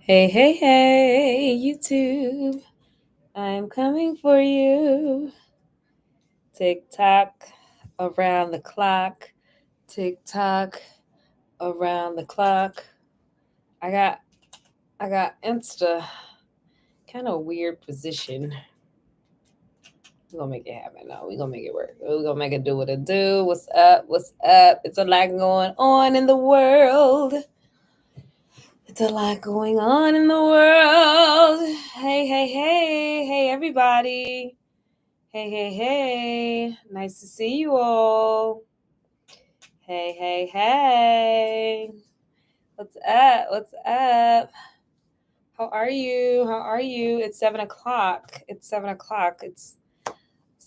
Hey, hey, hey, YouTube. I'm coming for you. Tick tock around the clock. Tick tock around the clock. I got Insta kind of weird position. We're gonna make it happen. No, we're gonna make it work. We're gonna make it do what it do. What's up? What's up? It's a lot going on in the world. It's a lot going on in the world. Hey, hey, hey, hey, everybody. Hey, hey, hey. Nice to see you all. Hey, hey, hey. What's up? What's up? How are you? How are you? It's 7 o'clock. It's 7 o'clock. It's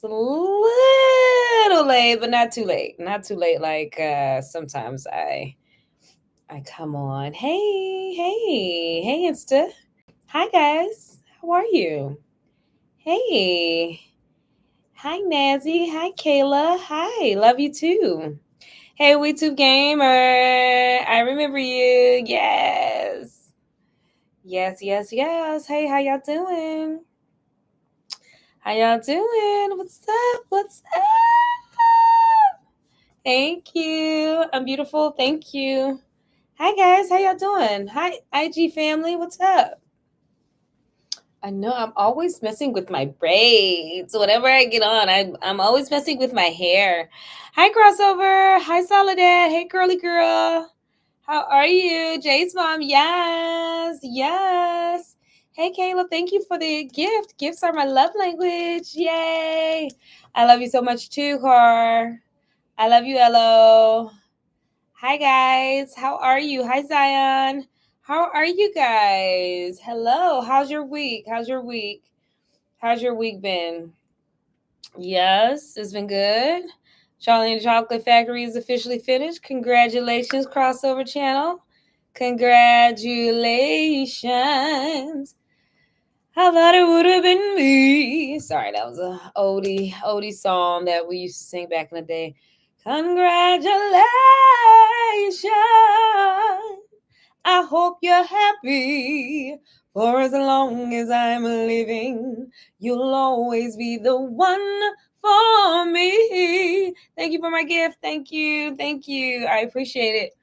a little late, but not too late. Not too late. Like sometimes I come on. Hey, Insta. Hi guys. How are you? Hey. Hi Nazi. Hi Kayla. Hi. Love you too. Hey, YouTube Gamer. I remember you. Yes. Yes, yes, yes. Hey, how y'all doing? How y'all doing? What's up? What's up? Thank you. I'm beautiful. Thank you. Hi, guys. How y'all doing? Hi, IG family. What's up? I know I'm always messing with my braids. Whenever I get on, I'm always messing with my hair. Hi, Crossover. Hi, Soledad. Hey, Curly Girl. How are you? Jay's mom. Yes. Yes. Hey, Kayla. Thank you for the gift. Gifts are my love language. Yay. I love you so much too, Car. I love you, Elo. Hi, guys. How are you? Hi, Zion. How are you guys? Hello. How's your week? How's your week? How's your week been? Yes, it's been good. Charlie and the Chocolate Factory is officially finished. Congratulations, Crossover Channel. Congratulations. I thought it would have been me. Sorry, that was a oldie song that we used to sing back in the day. Congratulations. I hope you're happy. For as long as I'm living, you'll always be the one for me. Thank you for my gift. Thank you. Thank you. I appreciate it.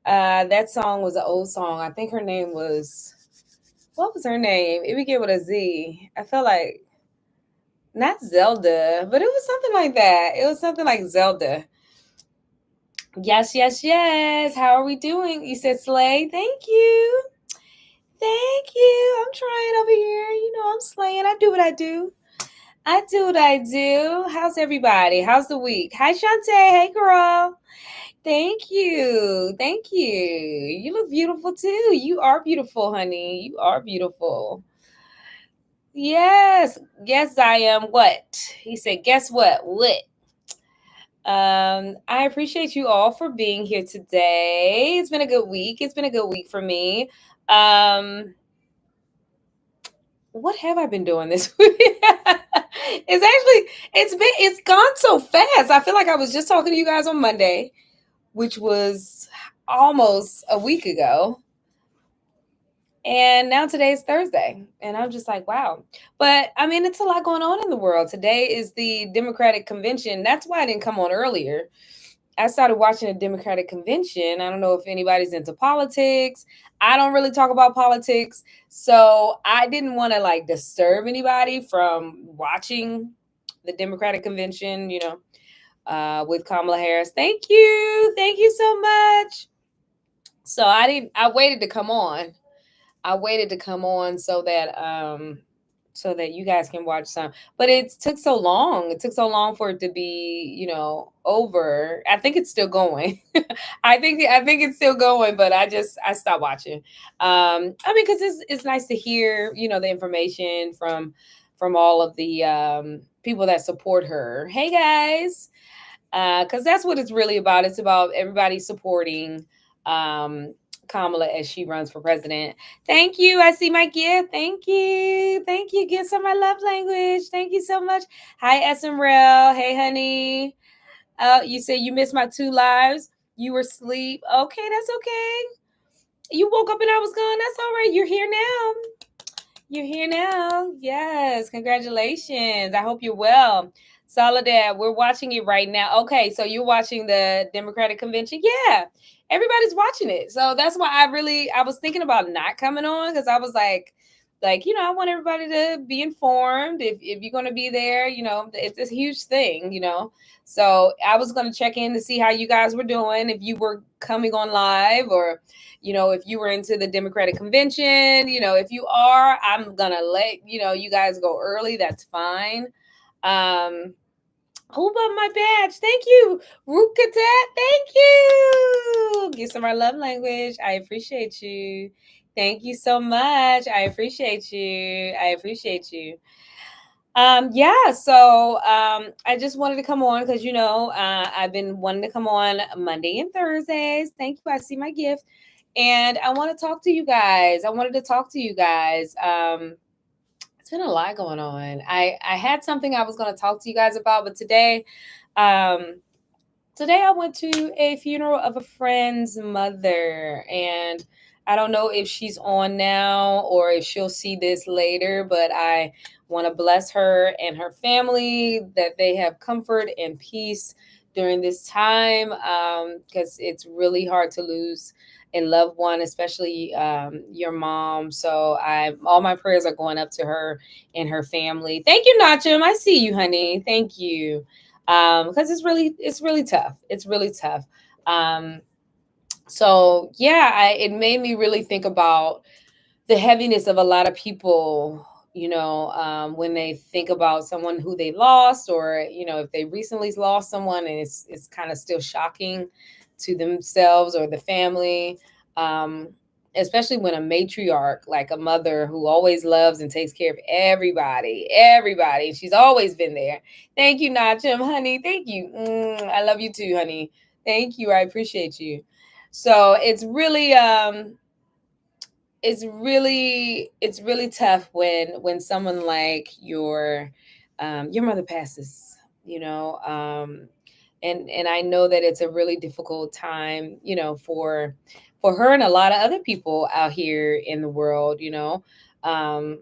That song was an old song. I think her name was, what was her name? It began with a Z. I felt like, not Zelda, but it was something like that. It was something like Zelda. Yes, yes, yes. How are we doing? You said Slay. Thank you. Thank you. I'm trying over here. I'm slaying. I do what I do. I do what I do. How's everybody? How's the week? Hi, Shaunte. Hey, girl. Thank you. Thank you. You look beautiful too. You are beautiful, honey. You are beautiful. Yes. Yes, I am. What? He said, guess what? What? I appreciate you all for being here today. It's been a good week. It's been a good week for me. What have I been doing this week? It's gone so fast. I feel like I was just talking to you guys on Monday, which was almost a week ago. And now today is Thursday. And I'm just like, wow. But I mean, it's a lot going on in the world. Today is the Democratic Convention. That's why I didn't come on earlier. I started watching a Democratic convention. I don't know if anybody's into politics. I don't really talk about politics. So I didn't want to like disturb anybody from watching the Democratic convention, with Kamala Harris. Thank you. Thank you so much. So I waited to come on. I waited to come on so that you guys can watch some. But it took so long. It took so long for it to be, over. I think it's still going. I think it's still going, but I stopped watching. I mean, because it's nice to hear, the information from all of the people that support her. Hey guys, because that's what it's really about. It's about everybody supporting Kamala as she runs for president. Thank you. I see my gift. Thank you. Thank you. Gifts are my love language. Thank you so much. Hi, SMRL. Hey, honey. You say you missed my 2 lives. You were asleep. Okay, that's okay. You woke up and I was gone. That's all right. You're here now. You're here now. Yes. Congratulations. I hope you're well. Soledad, we're watching it right now. Okay, so you're watching the Democratic convention? Yeah. Everybody's watching it. So that's why I was thinking about not coming on because I was like, I want everybody to be informed if you're going to be there, it's a huge thing. So I was going to check in to see how you guys were doing, if you were coming on live or if you were into the Democratic convention. If you are, I'm gonna let you guys go early. That's fine. Who bought my badge? Thank you, Rukatat. Thank you. Give some our love language. I appreciate you. Thank you so much. I appreciate you. I appreciate you. Yeah, so I just wanted to come on because I've been wanting to come on Monday and Thursdays. Thank you. I see my gift. And I want to talk to you guys. I wanted to talk to you guys. It's been a lot going on. I had something I was going to talk to you guys about, but um, today I went to a funeral of a friend's mother, and I don't know if she's on now or if she'll see this later, but I want to bless her and her family that they have comfort and peace during this time, because it's really hard to lose a loved one, especially your mom. So all my prayers are going up to her and her family. Thank you, Nachum. I see you, honey. Thank you. Because it's really tough. It's really tough. Um, so yeah, it made me really think about the heaviness of a lot of people, when they think about someone who they lost, or if they recently lost someone, and it's kind of still shocking to themselves or the family. um, Especially when a matriarch, like a mother who always loves and takes care of everybody, she's always been there. Thank you, Nachum, honey. Thank you. I love you too, honey. Thank you. I appreciate you. So it's really tough when someone like your mother passes, and I know that it's a really difficult time, for her and a lot of other people out here in the world. um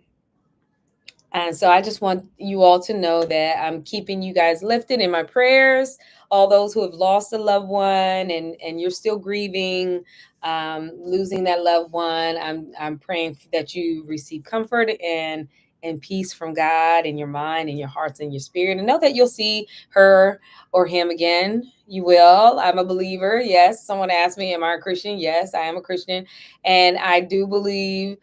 and so I just want you all to know that I'm keeping you guys lifted in my prayers. All those who have lost a loved one, and you're still grieving, losing that loved one. I'm praying that you receive comfort and peace from God in your mind and your hearts and your spirit, and know that you'll see her or him again. You will. I'm a believer. Yes. Someone asked me, "Am I a Christian?" Yes, I am a Christian, and I do believe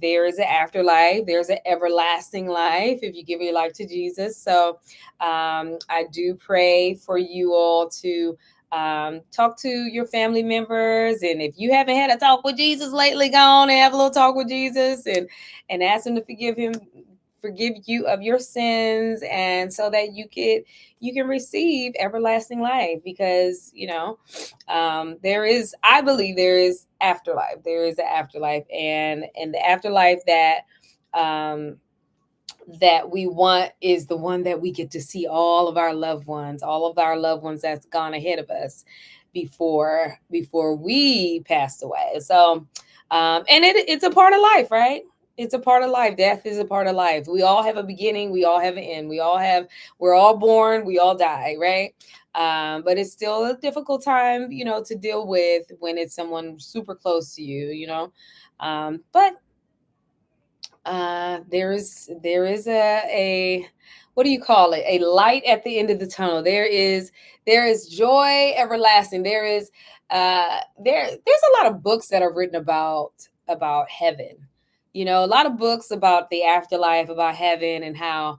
there is an afterlife. There's an everlasting life if you give your life to Jesus. So I do pray for you all to talk to your family members, and if you haven't had a talk with Jesus lately, go on and have a little talk with Jesus, and ask him to forgive you of your sins, and so that you can receive everlasting life. Because I believe there is afterlife. There is an afterlife, and the afterlife um that we want is the one that we get to see all of our loved ones that's gone ahead of us before we passed away. So and it's a part of life, right? It's a part of life. Death is a part of life. We all have a beginning, we all have an end. We're all born, we all die, right? But it's still a difficult time, to deal with when it's someone super close to you, but there is a what do you call it, a light at the end of the tunnel. There is joy everlasting. There's a lot of books that are written about heaven. A lot of books about the afterlife, about heaven, and how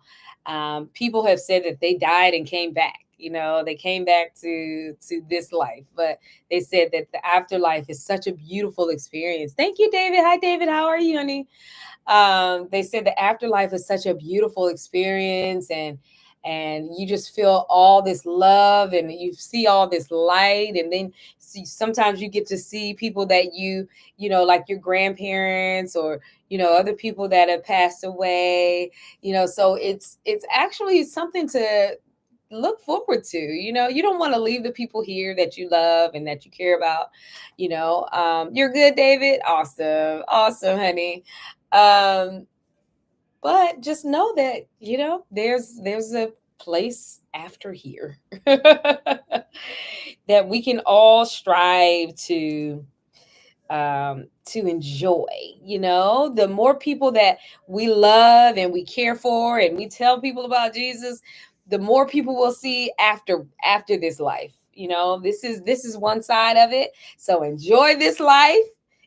people have said that they died and came back. They came back to this life, but they said that the afterlife is such a beautiful experience. Thank you, David. Hi, David. How are you, honey? They said the afterlife is such a beautiful experience, and you just feel all this love, and you see all this light, and then sometimes you get to see people that like your grandparents, or other people that have passed away. So it's actually something look forward to. You don't want to leave the people here that you love and that you care about. You're good, David. Awesome. Awesome, honey. Um, but just know that, there's a place after here that we can all strive to enjoy. The more people that we love and we care for and we tell people about Jesus, the more people we'll see after this life. This is one side of it. So enjoy this life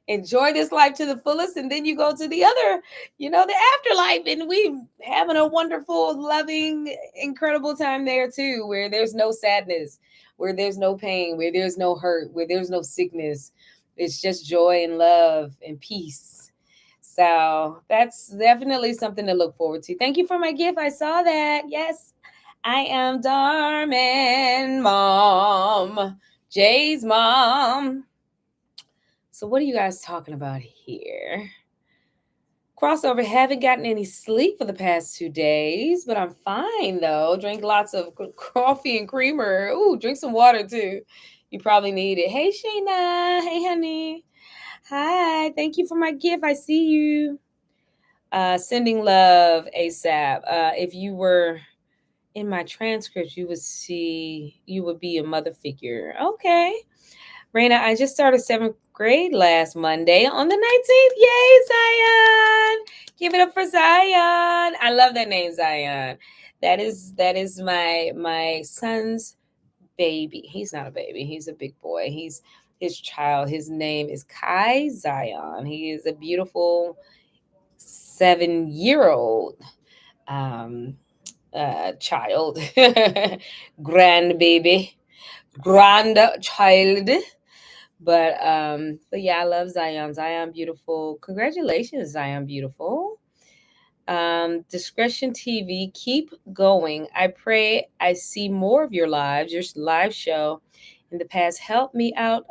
to the fullest, and then you go to the other, the afterlife, and we having a wonderful, loving, incredible time there too, where there's no sadness, where there's no pain, where there's no hurt, where there's no sickness. It's just joy and love and peace. So that's definitely something to look forward to. Thank you for my gift. I saw that. Yes, I am Darman mom, Jay's mom. So what are you guys talking about here? Crossover, haven't gotten any sleep for the past 2 days, but I'm fine though. Drink lots of coffee and creamer. Ooh, drink some water too. You probably need it. Hey, Shayna. Hey, honey. Hi. Thank you for my gift. I see you. Sending love ASAP. If you were in my transcripts, you would be a mother figure. Okay. Reina, I just started 7th grade last Monday on the 19th. Yay, Zion! Give it up for Zion. I love that name, Zion. That is my son's baby. He's not a baby. He's a big boy. He's his child. His name is Kai Zion. He is a beautiful 7-year old um, child, grandbaby, grandchild. But yeah, I love Zion. Zion beautiful. Congratulations, Zion beautiful. Discretion TV, keep going. I pray I see more of your lives, your live show in the past. Help me out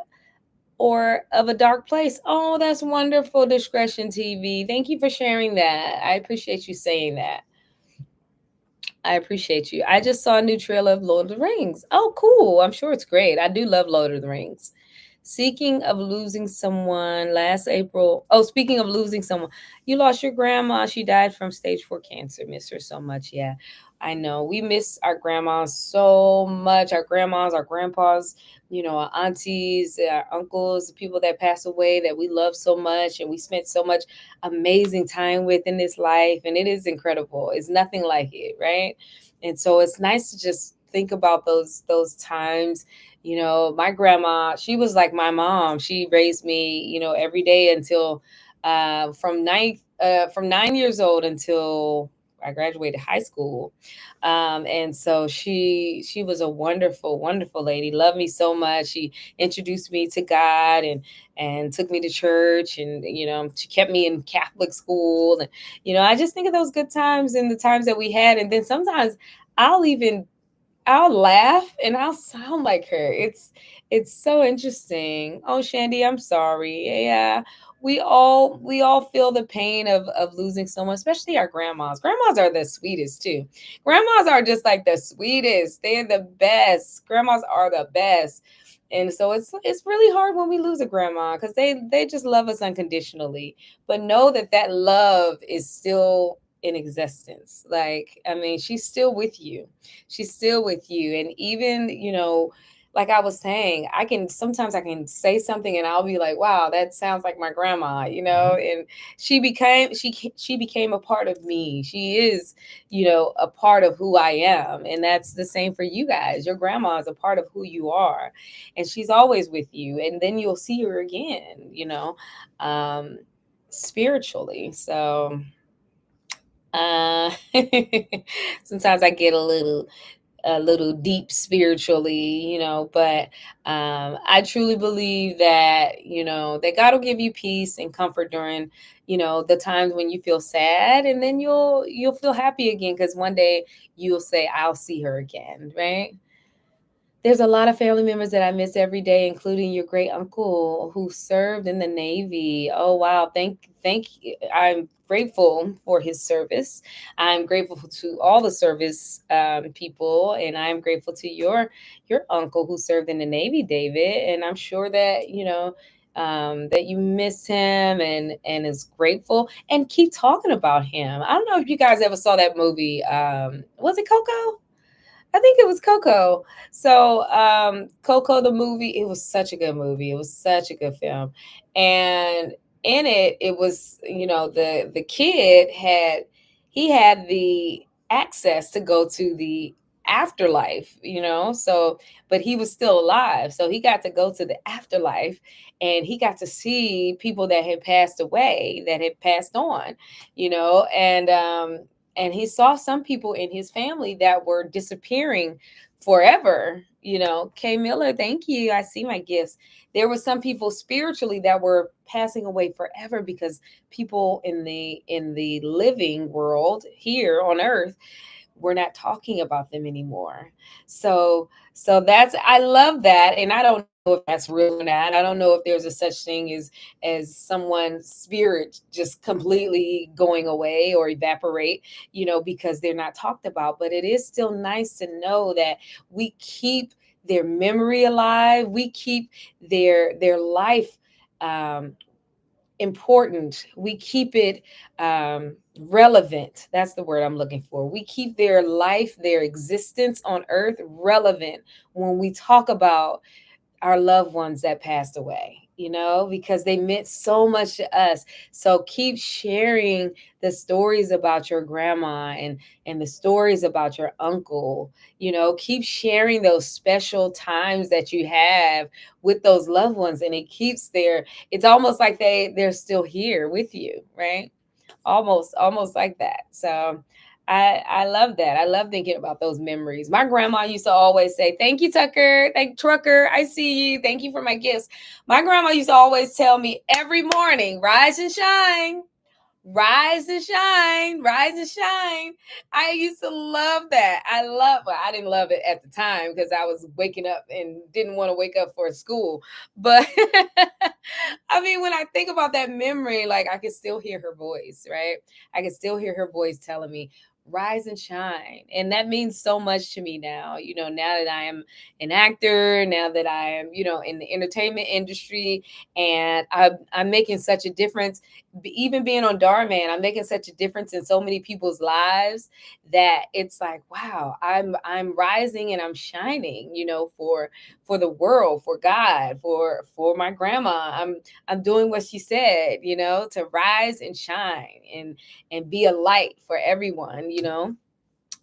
or of a dark place. Oh, that's wonderful, Discretion TV. Thank you for sharing that. I appreciate you saying that. I appreciate you. I just saw a new trailer of Lord of the Rings. Oh, cool. I'm sure it's great. I do love Lord of the Rings. Speaking of losing someone last April. Oh, speaking of losing someone, you lost your grandma. She died from stage 4 cancer. Miss her so much. Yeah, I know. We miss our grandmas so much. Our grandmas, our grandpas, our aunties, our uncles, the people that pass away that we love so much and we spent so much amazing time with in this life. And it is incredible. It's nothing like it, right? And so it's nice to just think about those times. My grandma, she was like my mom. She raised me, every day until from 9 years old until I graduated high school. And so she was a wonderful, wonderful lady. Loved me so much. She introduced me to God and took me to church, and she kept me in Catholic school. And I just think of those good times and the times that we had. And then sometimes I'll even I'll laugh and I'll sound like her. It's so interesting. Oh, Shandy, I'm sorry. Yeah. We all feel the pain of losing someone, especially our grandmas. Grandmas are the sweetest too. Grandmas are just like the sweetest. They're the best. Grandmas are the best. And so it's really hard when we lose a grandma because they just love us unconditionally. But know that love is still in existence. Like, I mean, she's still with you. She's still with you. And even, like I was saying, I can say something and I'll be like, wow, that sounds like my grandma, and she became a part of me. She is, a part of who I am. And that's the same for you guys. Your grandma is a part of who you are. And she's always with you. And then you'll see her again, um, spiritually. So uh, sometimes I get a little deep spiritually, but I truly believe that God will give you peace and comfort during, the times when you feel sad, and then you'll feel happy again because one day you'll say, I'll see her again, right? There's a lot of family members that I miss every day, including your great uncle who served in the Navy. Oh wow, thank you. I'm grateful for his service. I'm grateful to all the service people, and I'm grateful to your uncle who served in the Navy, David. And I'm sure that that you miss him and is grateful and keep talking about him. I don't know if you guys ever saw that movie. Was it Coco? I think it was Coco. So, Coco the movie, it was such a good movie. It was such a good film. And in it, it was, the kid he had the access to go to the afterlife, so, but he was still alive. So he got to go to the afterlife and he got to see people that had passed away, that had passed on, and he saw some people in his family that were disappearing forever. Kay Miller, thank you. I see my gifts. There were some people spiritually that were passing away forever because people in the living world here on earth, we're not talking about them anymore. So that's, I love that. And I don't know if that's real or not. I don't know if there's a such thing as someone's spirit just completely going away or evaporate, because they're not talked about. But it is still nice to know that we keep their memory alive. We keep their life um, important. We keep it relevant. That's the word I'm looking for. We keep their life, their existence on earth relevant when we talk about our loved ones that passed away, because they meant so much to us. So keep sharing the stories about your grandma and the stories about your uncle. Keep sharing those special times that you have with those loved ones, and it keeps it's almost like they're still here with you, right? Almost like that. So I love that. I love thinking about those memories. My grandma used to always say, "Thank you, Tucker. Thank Trucker. I see you. Thank you for my gifts." My grandma used to always tell me every morning, "Rise and shine." Rise and shine, rise and shine. I used to love that. Well, I didn't love it at the time because I was waking up and didn't want to wake up for school. But I mean, when I think about that memory, like I can still hear her voice, right? I can still hear her voice telling me, "Rise and shine." And that means so much to me now, now that I am an actor, now that I am, in the entertainment industry, and I'm making such a difference. Even being on Darman, I'm making such a difference in so many people's lives that it's like, wow, I'm rising and I'm shining, for the world, for God, for my grandma. I'm doing what she said, to rise and shine and be a light for everyone.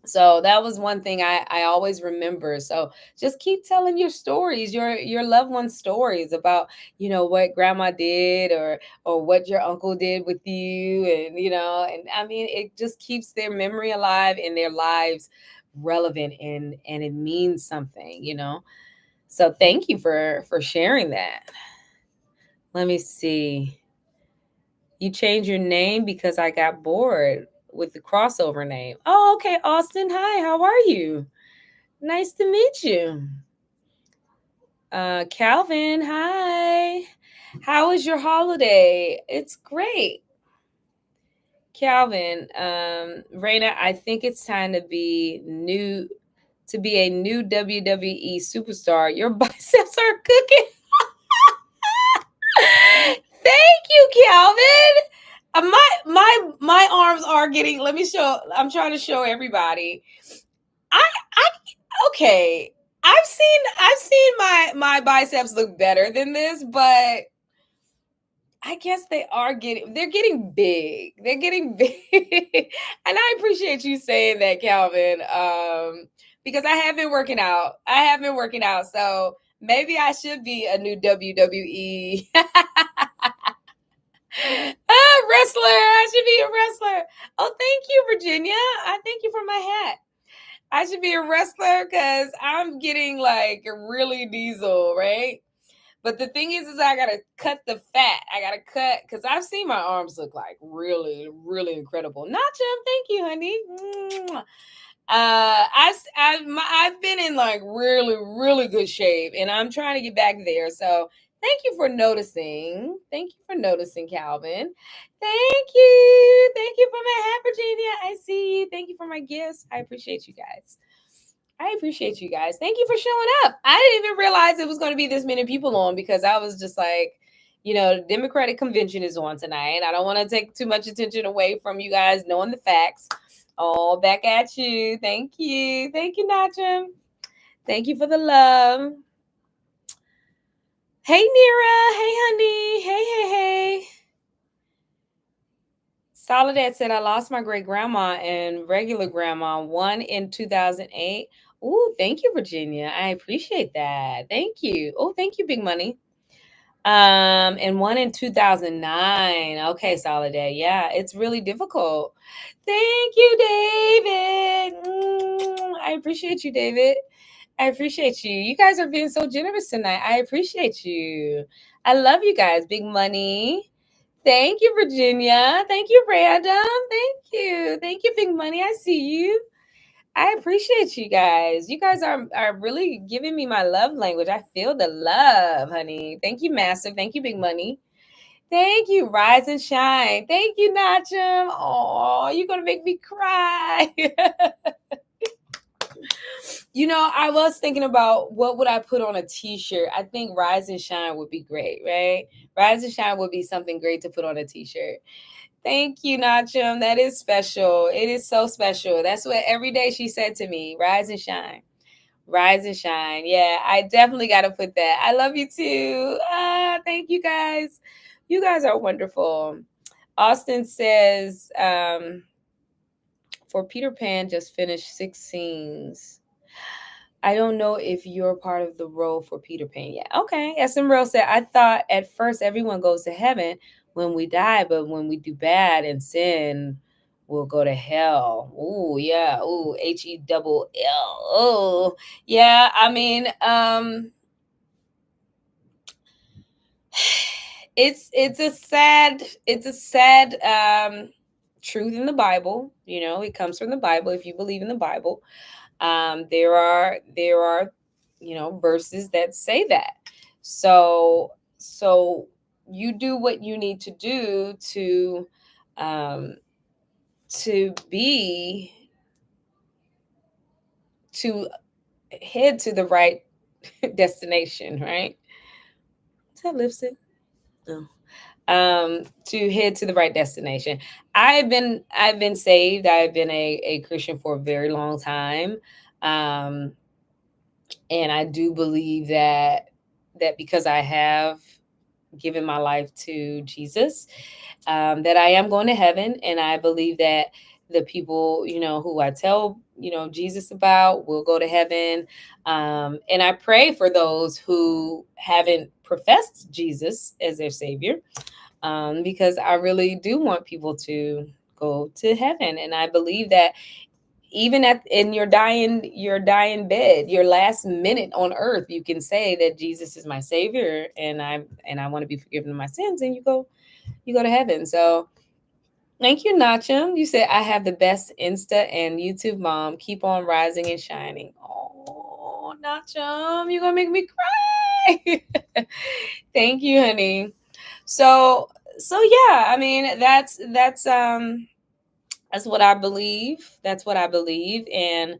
So that was one thing I always remember. So just keep telling your stories, your loved ones' stories about, what grandma did or what your uncle did with you. And I mean, it just keeps their memory alive and their lives relevant, and it means something. So thank you for sharing that. Let me see. You changed your name because I got bored with the crossover name. Oh, okay, Austin. Hi, how are you? Nice to meet you. Calvin, hi. How was your holiday? It's great. Calvin, Reina, I think it's time to be a new WWE superstar. Your biceps are cooking. Thank you, Calvin. My arms are getting. Let me show. I'm trying to show everybody. I okay. I've seen my biceps look better than this, but I guess they're getting big. They're getting big. And I appreciate you saying that, Calvin. Because I have been working out. I have been working out. So maybe I should be a new WWE wrestler. I should be a wrestler. Oh, thank you, Virginia. I thank you for my hat. I should be a wrestler because I'm getting like really diesel, right? But the thing is I gotta cut the fat. I gotta cut because I've seen my arms look like really, really incredible. Nacha, thank you, honey. I've been in like really, really good shape, and I'm trying to get back there. So thank you for noticing. Thank you for noticing, Calvin. Thank you. Thank you for my hat, Virginia. I see you. Thank you for my gifts. I appreciate you guys. I appreciate you guys. Thank you for showing up. I didn't even realize it was going to be this many people on because I was just like, the Democratic convention is on tonight. I don't want to take too much attention away from you guys knowing the facts. Oh, back at you. Thank you. Thank you, Nachum. Thank you for the love. Hey, Nira. Hey, honey. Hey, hey, hey. Soledad said, I lost my great grandma and regular grandma, one in 2008. Oh, thank you, Virginia. I appreciate that. Thank you. Oh, thank you, Big Money. And one in 2009. Okay, Soledad. Yeah, it's really difficult. Thank you, David. I appreciate you, David. I appreciate you. You guys are being so generous tonight. I appreciate you. I love you guys. Big Money. Thank you, Virginia. Thank you, Random. Thank you. Thank you, Big Money. I see you. I appreciate you guys. You guys are really giving me my love language. I feel the love, honey. Thank you, Massive. Thank you, Big Money. Thank you, Rise and Shine. Thank you, Nachum. Oh, you're gonna make me cry. I was thinking about what would I put on a t-shirt. I think Rise and Shine would be great, right? Rise and Shine would be something great to put on a t-shirt. Thank you, Nachum. That is special. It is so special. That's what every day she said to me. Rise and shine. Rise and shine. Yeah, I definitely got to put that. I love you too. Thank you guys. You guys are wonderful. Austin says, for Peter Pan, just finished 6 scenes. I don't know if you're part of the role for Peter Pan yet. Okay. SMRL said, I thought at first everyone goes to heaven when we die, but when we do bad and sin, we'll go to hell. Ooh, yeah. Ooh, HE double L. Oh, yeah. I mean, it's a sad truth in the Bible. It comes from the Bible. If you believe in the Bible, there are verses that say that. So you do what you need to do um be to head to the right destination, right? Is that lipstick? No. To head to the right destination. I've been saved. I've been a Christian for a very long time. um and I do believe that because I have given my life to Jesus, that I am going to heaven, and I believe that the people who I tell Jesus about will go to heaven. And I pray for those who haven't professed Jesus as their Savior, because I really do want people to go to heaven, and I believe that even in your dying bed, your last minute on earth, you can say that Jesus is my Savior, and I want to be forgiven of my sins, and you go to heaven. So thank you, Nachum. You said I have the best Insta and YouTube mom. Keep on rising and shining. Oh, Nachum, you're gonna make me cry. Thank you, honey. So yeah, I mean that's what I believe. That's what I believe. And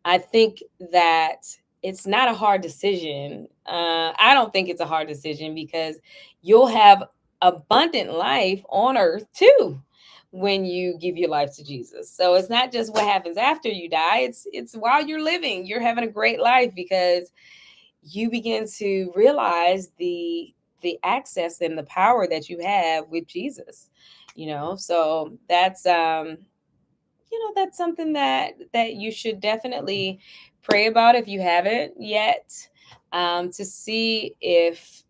I think that it's not a hard decision. I don't think it's a hard decision because you'll have abundant life on earth too when you give your life to Jesus. So it's not just what happens after you die. It's while you're living, you're having a great life because you begin to realize the access and the power that you have with Jesus. So that's something that you should definitely pray about if you haven't yet, to see if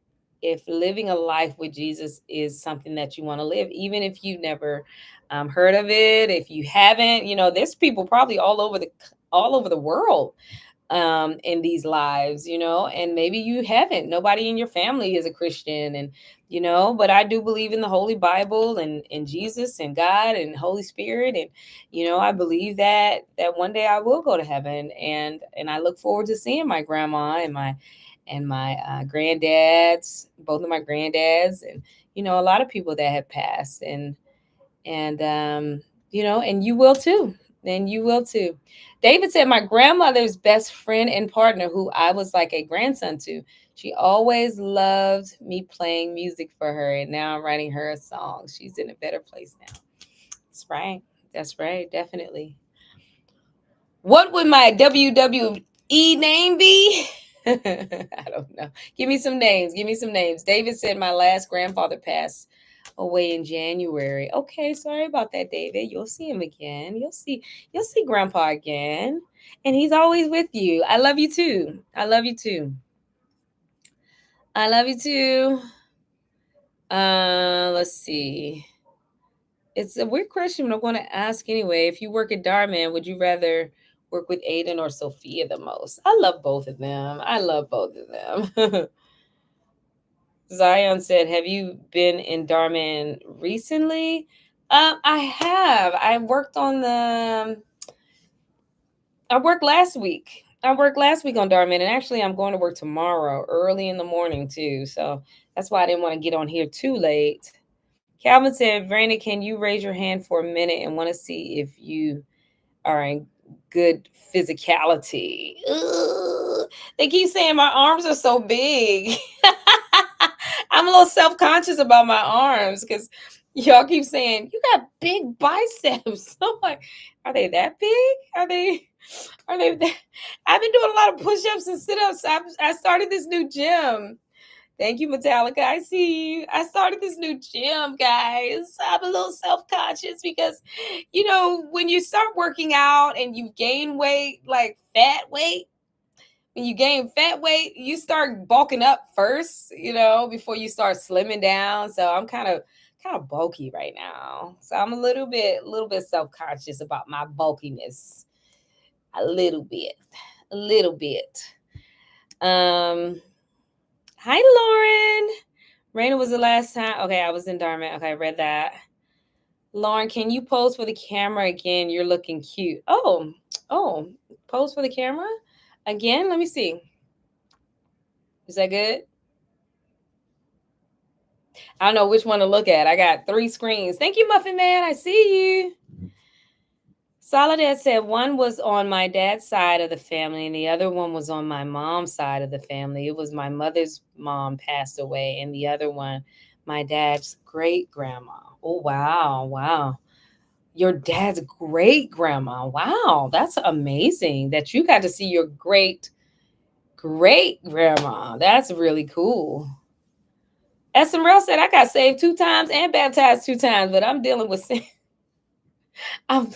living a life with Jesus is something that you want to live, even if you've never heard of it. If you haven't, there's people probably all over the world in these lives, and maybe you haven't. Nobody in your family is a Christian, and but I do believe in the Holy Bible and Jesus and God and Holy Spirit, and I believe that one day I will go to heaven, and I look forward to seeing my grandma and my granddads, both of my granddads, and a lot of people that have passed, and you will too. And you will too. David said, my grandmother's best friend and partner, who I was like a grandson to, she always loved me playing music for her. And now I'm writing her a song. She's in a better place now. That's right. That's right. Definitely. What would my WWE name be? I don't know. Give me some names. Give me some names. David said, my last grandfather passed away in January. Okay, sorry about that, David. You'll see him again. You'll see Grandpa again. And he's always with you. I love you too. I love you too. I love you too. Let's see. It's a weird question, but I'm going to ask anyway. If you work at Darman, would you rather work with Aiden or Sophia the most? I love both of them. I love both of them. Zion said, have you been in Darman recently? I have. I worked last week. I worked last week on Darman, and actually I'm going to work tomorrow early in the morning too. So that's why I didn't want to get on here too late. Calvin said, Verena, can you raise your hand for a minute and want to see if you are in good physicality? Ugh. They keep saying my arms are so big. I'm a little self-conscious about my arms because y'all keep saying you got big biceps. I'm like, are they that big? Are they that? I've been doing a lot of push-ups and sit-ups. I started this new gym. Thank you, Metallica. I see you. I started this new gym, guys. I'm a little self-conscious because, when you start working out and you gain weight, like fat weight, when you gain fat weight, you start bulking up first, before you start slimming down. So I'm kind of bulky right now. So I'm a little bit self-conscious about my bulkiness. A little bit. A little bit. Hi, Lauren. Raina was the last time. Okay, I was in Darman. Okay, I read that. Lauren, can you pose for the camera again? You're looking cute. Oh, pose for the camera again. Let me see. Is that good? I don't know which one to look at. I got 3 screens. Thank you, Muffin Man. I see you. Soledad said one was on my dad's side of the family and the other one was on my mom's side of the family. It was my mother's mom passed away, and the other one, my dad's great grandma. Oh, wow. Wow. Your dad's great grandma. Wow. That's amazing that you got to see your great grandma. That's really cool. SMRL said I got saved 2 times and baptized 2 times, but I'm dealing with sin. I'm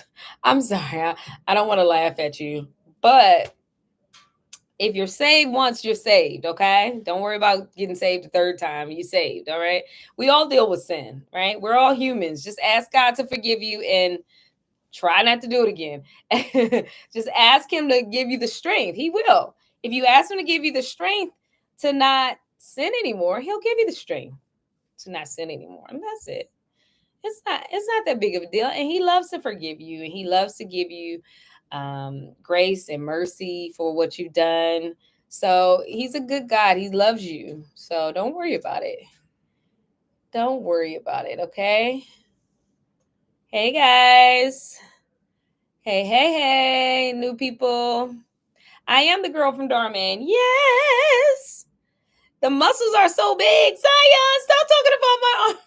I'm sorry. I don't want to laugh at you. But if you're saved once, you're saved, okay? Don't worry about getting saved the 3rd time. You're saved, all right? We all deal with sin, right? We're all humans. Just ask God to forgive you and try not to do it again. Just ask him to give you the strength. He will. If you ask him to give you the strength to not sin anymore, he'll give you the strength to not sin anymore. And that's it. It's not that big of a deal. And he loves to forgive you, and he loves to give you grace and mercy for what you've done. So he's a good God. He loves you. So don't worry about it. Don't worry about it, okay? Hey guys. Hey, new people. I am the girl from Darman. Yes. The muscles are so big. Zion, stop talking about my arms.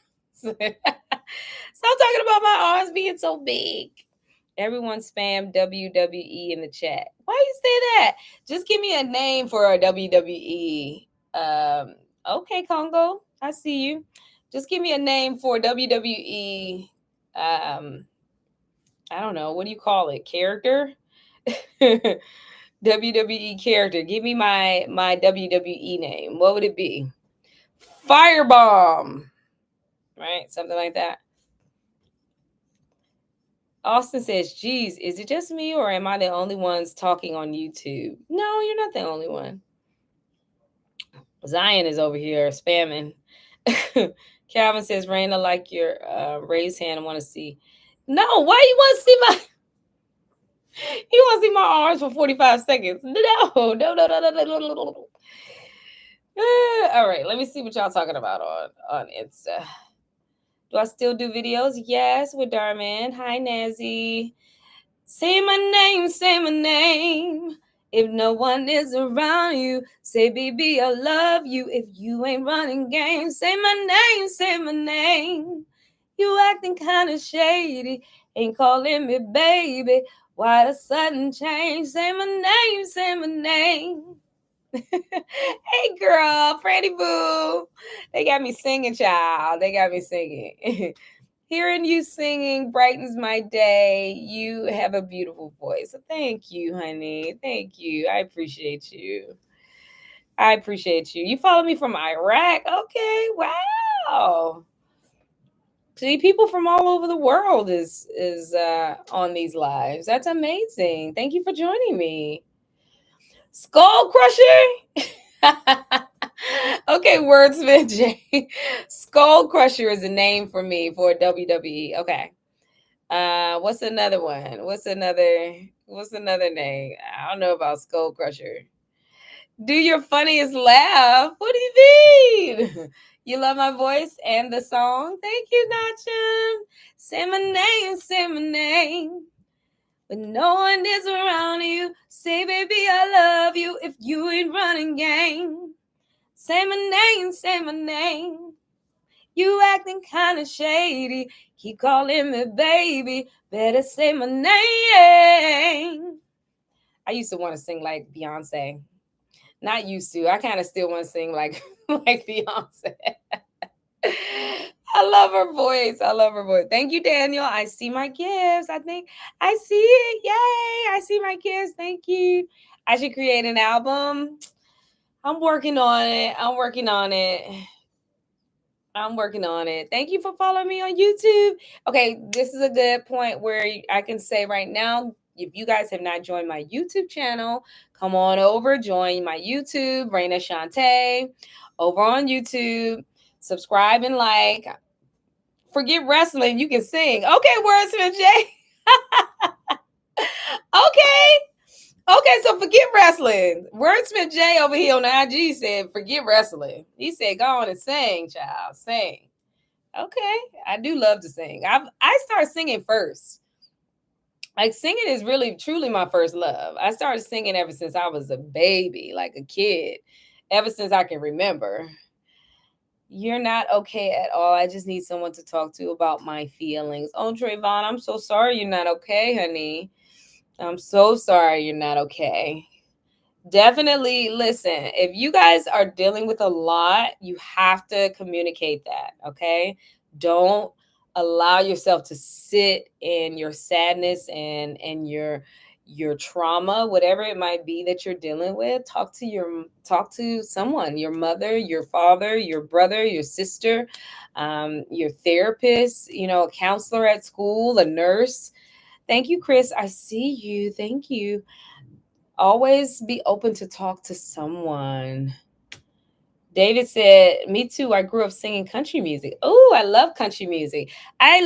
Stop talking about my arms being so big. Everyone spam WWE in the chat. Why you say that? Just give me a name for a WWE. Okay, Congo. I see you. Just give me a name for WWE. I don't know. What do you call it? Character? WWE character. Give me my WWE name. What would it be? Firebomb. Right? Something like that. Austin says, geez, is it just me or am I the only ones talking on YouTube? No, you're not the only one. Zion is over here spamming. Calvin says, Raina, like your raised hand. I want to see. No, why you want to see my... You want to see my arms for 45 seconds? No. All right, let me see what y'all talking about on Insta. Do I still do videos? Yes, with Darman. Hi, Nazi. Say my name, say my name. If no one is around you, say, baby, I love you. If you ain't running game, say my name, say my name. You acting kind of shady, ain't calling me baby. Why the sudden change? Say my name, say my name. Hey, girl, Pretty Boo. They got me singing, child. They got me singing. Hearing you singing brightens my day. You have a beautiful voice. Thank you, honey. Thank you. I appreciate you. I appreciate you. You follow me from Iraq? Okay. Wow. See, people from all over the world is on these lives. That's amazing. Thank you for joining me. Skull Crusher? Okay, Wordsmith J. Skull Crusher is a name for me for WWE. Okay. What's another one? What's another name? I don't know about Skull Crusher. Do your funniest laugh. What do you mean? You love my voice and the song? Thank you, Nachum. Say my name, say my name. When no one is around you, say, baby, I love you. If you ain't running game, say my name, say my name. You acting kind of shady. Keep calling me baby. Better say my name. I used to want to sing like Beyonce. Not used to. I kind of still want to sing like Beyonce. I love her voice. I love her voice. Thank you, Daniel. I see my gifts. I think I see it. Yay. I see my gifts. Thank you. I should create an album. I'm working on it. I'm working on it. Thank you for following me on YouTube. Okay, this is a good point where I can say right now, if you guys have not joined my YouTube channel, come on over, join my YouTube, Reina Shaunte, over on YouTube. Subscribe and like. Forget wrestling, you can sing. Okay, Wordsmith J. Okay, so forget wrestling. Wordsmith J over here on the IG said, forget wrestling. He said, go on and sing, child. Sing. Okay, I do love to sing. I started singing first. Like singing is really truly my first love. I started singing ever since I was a baby, like a kid, ever since I can remember. You're not okay at all. I just need someone to talk to about my feelings. Oh, Trayvon, I'm so sorry you're not okay, honey. I'm so sorry you're not okay. Definitely listen. If you guys are dealing with a lot, you have to communicate that, okay? Don't allow yourself to sit in your sadness and your trauma, whatever it might be that you're dealing with. Talk to someone, your mother, your father, your brother, your sister, your therapist, a counselor at school, a nurse. Thank you, Chris. I see you. Thank you. Always be open to talk to someone. David said, "Me too. I grew up singing country music. Oh, I love country music. I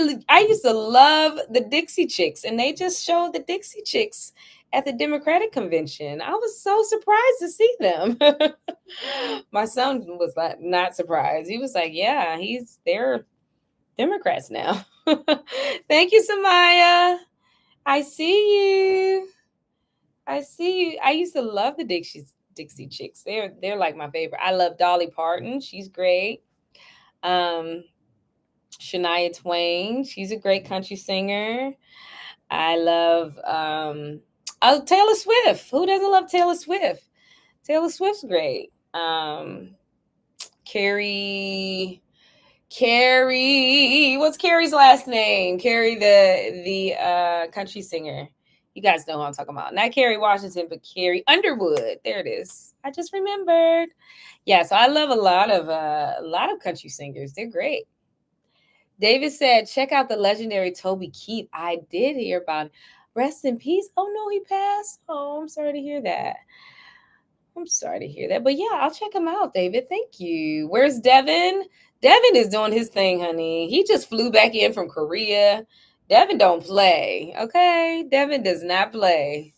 used to love the Dixie Chicks, and they just showed the Dixie Chicks at the Democratic convention. I was so surprised to see them. My son was like not surprised. He was like, "Yeah, they're Democrats now." Thank you, Samaya. I see you. I see you. I used to love the Dixie Chicks. They're like my favorite. I love Dolly Parton. She's great. Um, Shania Twain. She's a great country singer. I love Taylor Swift. Who doesn't love Taylor Swift? Taylor Swift's great. Carrie, what's Carrie's last name? Carrie, the country singer. You guys know who I'm talking about. Not Carrie Washington, but Carrie Underwood. There it is. I just remembered. Yeah, so I love a lot of country singers. They're great. David said, check out the legendary Toby Keith. I did hear about it. Rest in peace. Oh no, he passed. Oh, I'm sorry to hear that. I'm sorry to hear that. But yeah, I'll check him out, David. Thank you. Where's Devin? Devin is doing his thing, honey. He just flew back in from Korea. Devin don't play. Okay? Devin does not play.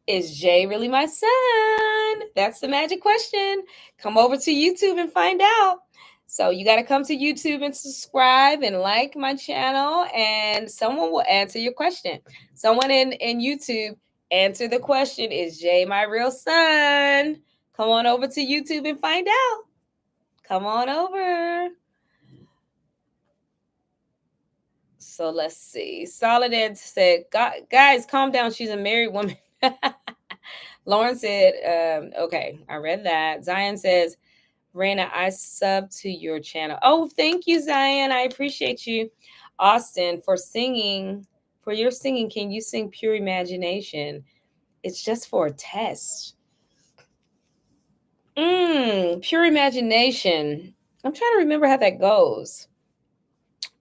Is Jay really my son? That's the magic question. Come over to YouTube and find out. So you got to come to YouTube and subscribe and like my channel, and someone will answer your question. Someone in YouTube answer the question: is Jay my real son? Come on over to YouTube and find out. Come on over. So let's see. Soledad said, "Guys, calm down. She's a married woman." Lauren said, okay, I read that. Zion says, Reina, I sub to your channel. Oh, thank you, Zion. I appreciate you. Austin, for your singing, can you sing Pure Imagination? It's just for a test. Pure Imagination. I'm trying to remember how that goes.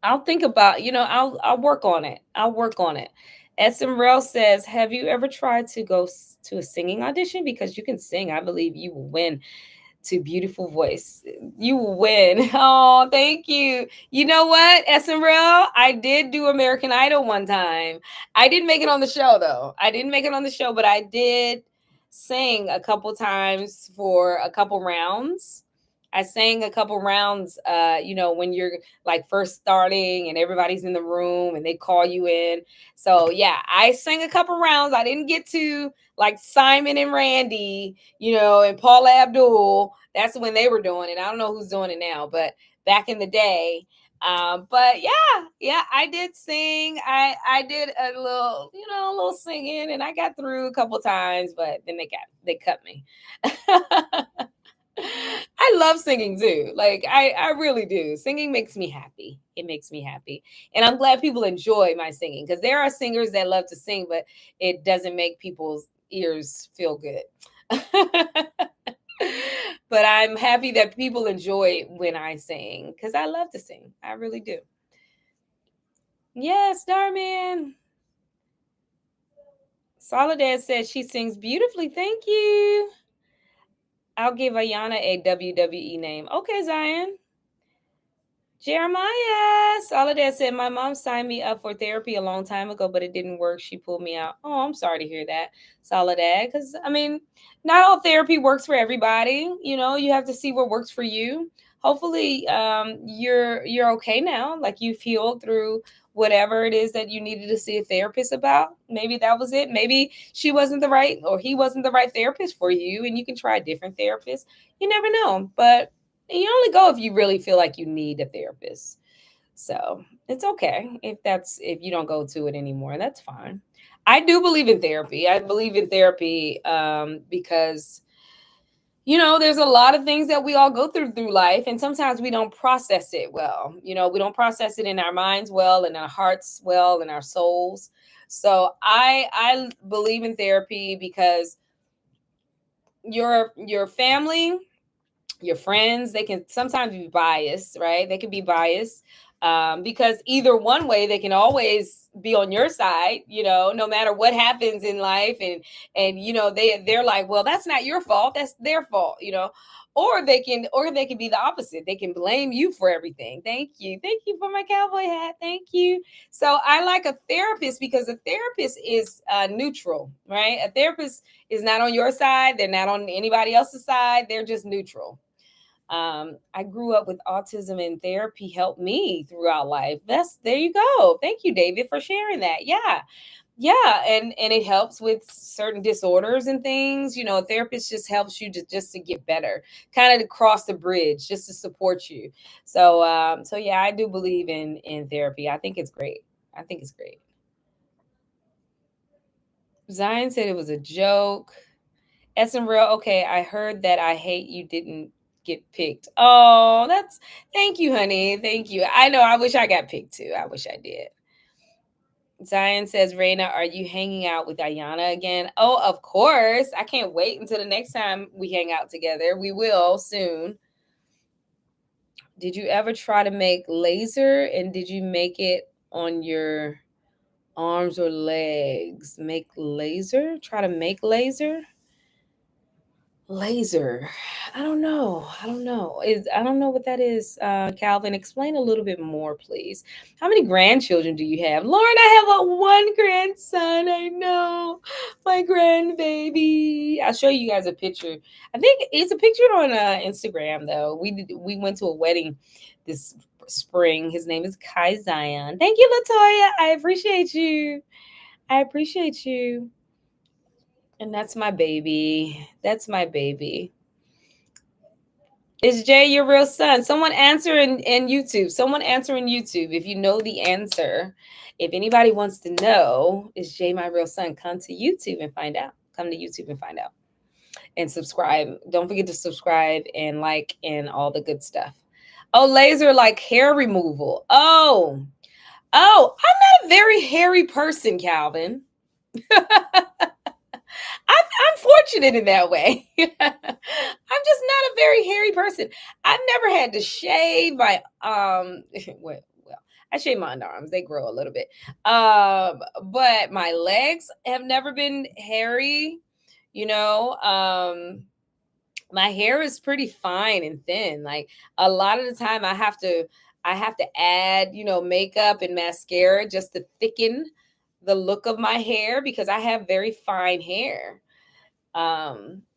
I'll think about, I'll work on it. I'll work on it. SMRL says, have you ever tried to go to a singing audition? Because you can sing. I believe you will win. To beautiful voice. You will win. Oh, thank you. You know what, SMRL? I did do American Idol one time. I didn't make it on the show, though. I didn't make it on the show, but I did sing a couple times for a couple rounds. I sang a couple rounds, when you're like first starting and everybody's in the room and they call you in. So yeah, I sang a couple rounds. I didn't get to like Simon and Randy, and Paula Abdul. That's when they were doing it. I don't know who's doing it now, but back in the day. But yeah, I did sing. I did a little singing, and I got through a couple times, but then they cut me. I love singing too. Like I really do. Singing makes me happy. It makes me happy. And I'm glad people enjoy my singing, because there are singers that love to sing, but it doesn't make people's ears feel good. But I'm happy that people enjoy when I sing, because I love to sing. I really do. Yes, Darman. Soledad says she sings beautifully. Thank you. I'll give Ayana a WWE name. Okay, Zion. Jeremiah. Soledad said, my mom signed me up for therapy a long time ago, but it didn't work. She pulled me out. Oh, I'm sorry to hear that, Soledad. Because, not all therapy works for everybody. You have to see what works for you. Hopefully, you're okay now. Like, you've healed through whatever it is that you needed to see a therapist about. Maybe that was it. Maybe she wasn't the right, or he wasn't the right therapist for you, and you can try a different therapist. You never know. But you only go if you really feel like you need a therapist. So it's okay if you don't go to it anymore. That's fine. I do believe in therapy. I believe in therapy because there's a lot of things that we all go through life, and sometimes we don't process it well. We don't process it in our minds well, in our hearts well, in our souls. So I believe in therapy because your family, your friends, they can sometimes be biased, right? They can be biased because either one way, they can always be on your side, no matter what happens in life. And they're like, well, that's not your fault. That's their fault, or they can be the opposite. They can blame you for everything. Thank you. Thank you for my cowboy hat. Thank you. So I like a therapist because a therapist is neutral, right? A therapist is not on your side. They're not on anybody else's side. They're just neutral. I grew up with autism, and therapy helped me throughout life. There you go. Thank you, David, for sharing that. Yeah, and it helps with certain disorders and things. A therapist just helps you to get better, kind of to cross the bridge, just to support you. So yeah, I do believe in therapy. I think it's great. I think it's great. Zion said it was a joke. SMReal, okay, I heard that I hate you didn't get picked. Oh, thank you, honey. Thank you. I know, I wish I got picked too. I wish I did. Zion says, Reina, are you hanging out with Ayana again? Oh, of course. I can't wait until the next time we hang out together. We will soon. Did you ever try to make laser, and did you make it on your arms or legs? Make laser? Try to make laser? Laser. I don't know. I don't know. I don't know what that is. Calvin, explain a little bit more, please. How many grandchildren do you have? Lauren, I have one grandson. I know. My grandbaby. I'll show you guys a picture. I think it's a picture on Instagram though. We went to a wedding this spring. His name is Kai Zion. Thank you, Latoya. I appreciate you. I appreciate you. And that's my baby. That's my baby. Is Jay your real son? Someone answer in YouTube. Someone answer in YouTube if you know the answer. If anybody wants to know, is Jay my real son? Come to YouTube and find out. Come to YouTube and find out. And subscribe. Don't forget to subscribe and like and all the good stuff. Oh, laser like hair removal. Oh, I'm not a very hairy person, Calvin. I'm fortunate in that way. I'm just not a very hairy person. I've never had to shave my well, I shave my underarms. They grow a little bit. But my legs have never been hairy, you know. My hair is pretty fine and thin. Like a lot of the time I have to add, makeup and mascara just to thicken the look of my hair because I have very fine hair,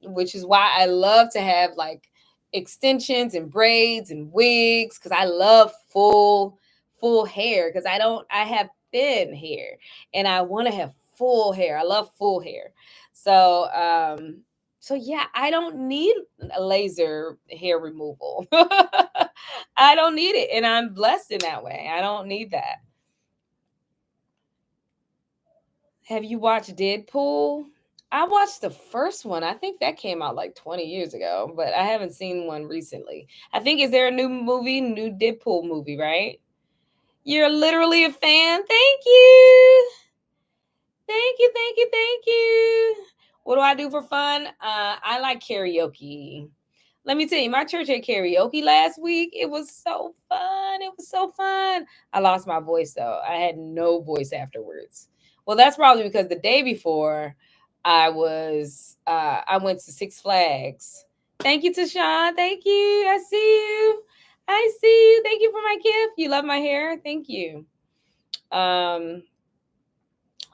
which is why I love to have like extensions and braids and wigs because I love full hair because I have thin hair and I want to have full hair. I love full hair. So yeah, I don't need a laser hair removal. I don't need it, and I'm blessed in that way. I don't need that. Have you watched Deadpool? I watched the first one. I think that came out like 20 years ago, but I haven't seen one recently. I think is there a new Deadpool movie, right? You're literally a fan. Thank you. Thank you, thank you, thank you. What do I do for fun? I like karaoke. Let me tell you, my church had karaoke last week. It was so fun. It was so fun. I lost my voice though. I had no voice afterwards. Well, that's probably because the day before I went to Six Flags. Thank you, Tashawn. Thank you. I see you. I see you. Thank you for my gift. You love my hair. Thank you.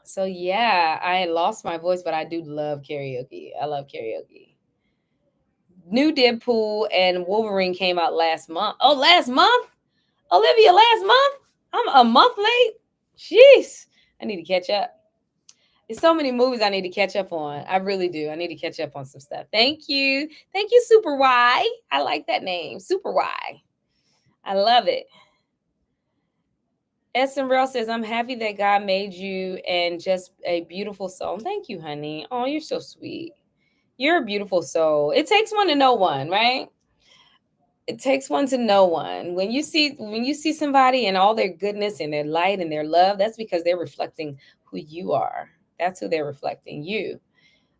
So yeah, I lost my voice, but I do love karaoke. I love karaoke. New Deadpool and Wolverine came out last month. Oh, last month? Olivia, last month? I'm a month late? Jeez. I need to catch up. There's so many movies I need to catch up on. I really do. I need to catch up on some stuff. Thank you. Thank you, Super Y. I like that name. Super Y. I love it. SMRL says, I'm happy that God made you and just a beautiful soul. Thank you, honey. Oh, you're so sweet. You're a beautiful soul. It takes one to know one, right? It takes one to know one. When you see somebody and all their goodness and their light and their love, that's because they're reflecting who you are. That's who they're reflecting, you.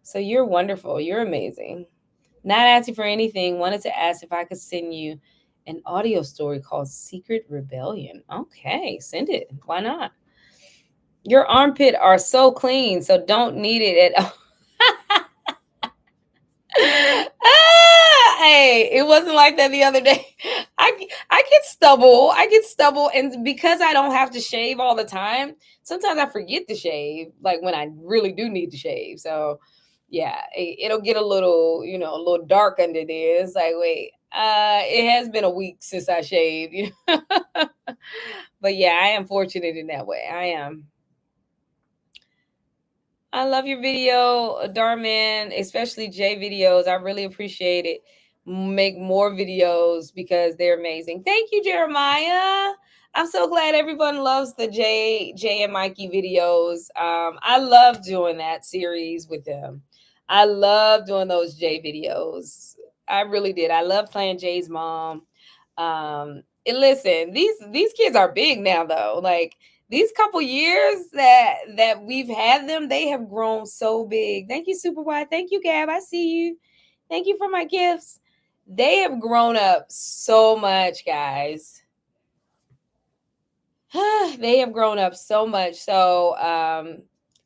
So you're wonderful. You're amazing. Not asking for anything. Wanted to ask if I could send you an audio story called Secret Rebellion. Okay, send it. Why not? Your armpit are so clean, so don't need it at all. Hey, it wasn't like that the other day. I get stubble. And because I don't have to shave all the time, sometimes I forget to shave, like when I really do need to shave. So, yeah, it'll get a little dark under there. It's like, wait, it has been a week since I shaved. But yeah, I am fortunate in that way. I am. I love your video, Darman, especially J videos. I really appreciate it. Make more videos because they're amazing. Thank you, Jeremiah. I'm so glad everyone loves the Jay and Mikey videos. I love doing that series with them. I love doing those Jay videos. I really did. I love playing Jay's mom. And listen, these kids are big now though. Like these couple years that we've had them, they have grown so big. Thank you, Super Wide. Thank you, Gab. I see you. Thank you for my gifts. They have grown up so much, guys. They have grown up so much. So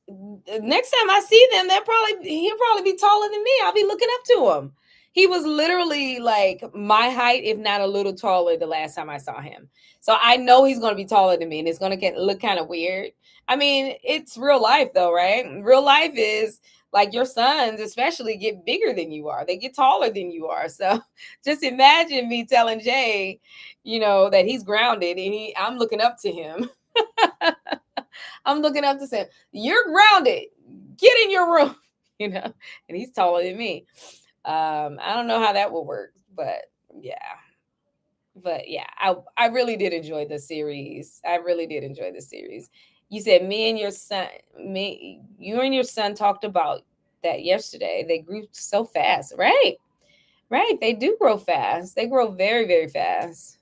next time I see them, he'll probably be taller than me. I'll be looking up to him. He was literally like my height, if not a little taller, the last time I saw him. So I know he's going to be taller than me, and it's going to look kind of weird. I mean, it's real life, though, right? Real life is like your sons, especially, get bigger than you are. They get taller than you are. So just imagine me telling Jay, that he's grounded, and I'm looking up to him. I'm looking up to him. You're grounded. Get in your room, and he's taller than me. I don't know how that will work, but yeah. But yeah, I really did enjoy the series. I really did enjoy the series. You said you and your son talked about that yesterday. They grew so fast, right? Right. They do grow fast. They grow very, very fast.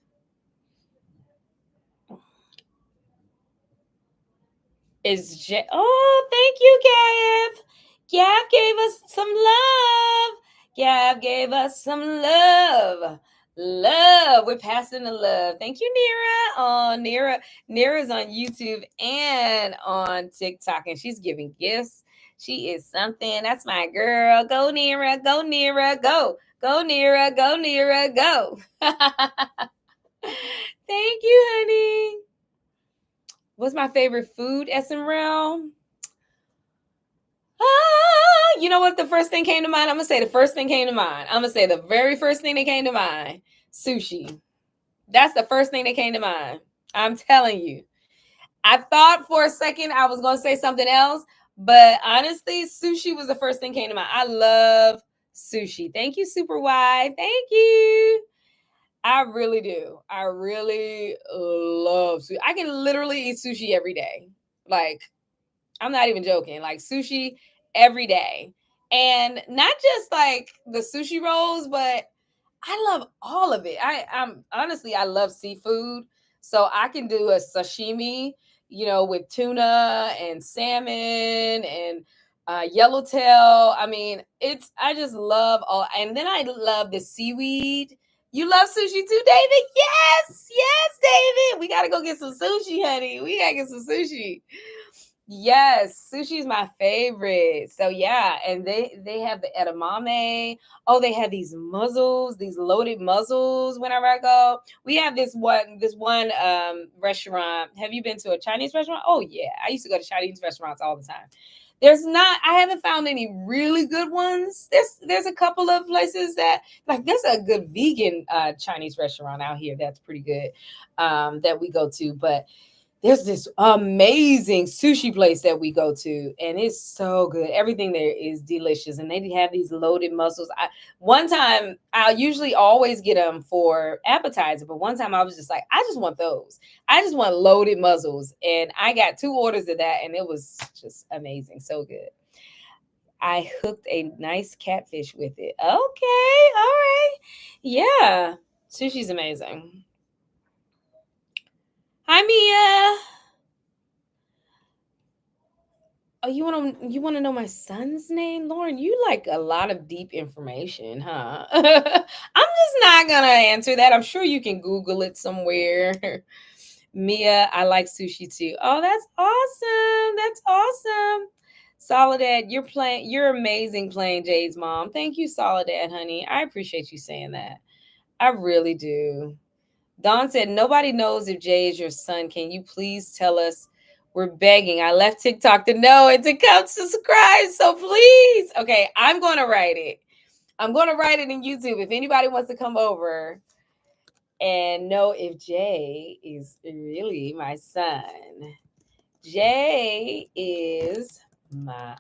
Oh, thank you, Gav. Gav gave us some love. Gav gave us some love. Love. We're passing the love. Thank you, Nira. Oh, Nira's on YouTube and on TikTok, and she's giving gifts. She is something. That's my girl. Go, Nira. Go, Nira. Go. Go, Nira. Go, Nira. Go. Thank you, honey. What's my favorite food, SMRL? You know what? The first thing came to mind. I'm gonna say the first thing came to mind. I'm gonna say the very first thing that came to mind. Sushi. That's the first thing that came to mind. I'm telling you. I thought for a second I was gonna say something else, but honestly, sushi was the first thing came to mind. I love sushi. Thank you, Super Wide. Thank you. I really do. I really love sushi. I can literally eat sushi every day. Like, I'm not even joking. Like sushi every day. And not just like the sushi rolls, but I love all of it. I'm honestly, I love seafood. So I can do a sashimi, with tuna and salmon and yellowtail. I mean, I just love all. And then I love the seaweed. You love sushi too, David? Yes, yes, David. We got to go get some sushi, honey. We got to get some sushi. Yes, sushi is my favorite. So yeah, and they have the edamame. Oh, they have these mussels, these loaded mussels. Whenever I go, we have this one restaurant. Have you been to a Chinese restaurant? Oh yeah, I used to go to Chinese restaurants all the time. I haven't found any really good ones. There's a couple of places that like there's a good vegan Chinese restaurant out here that's pretty good that we go to, but there's this amazing sushi place that we go to, and it's so good. Everything there is delicious, and they have these loaded mussels. One time, I usually always get them for appetizer, but one time I was just like, I just want those. I just want loaded mussels, and I got 2 orders of that, and it was just amazing, so good. I hooked a nice catfish with it. Okay, all right, yeah, sushi's amazing. Hi, Mia. Oh, you want to know my son's name, Lauren? You like a lot of deep information, huh? I'm just not gonna answer that. I'm sure you can Google it somewhere. Mia, I like sushi too. Oh, that's awesome. That's awesome. Soledad, you're amazing playing Jay's mom. Thank you, Soledad, honey. I appreciate you saying that. I really do. Dawn said, nobody knows if Jay is your son. Can you please tell us? We're begging. I left TikTok to know and to come subscribe. So please. Okay, I'm going to write it. I'm going to write it in YouTube. If anybody wants to come over and know if Jay is really my son, Jay is my.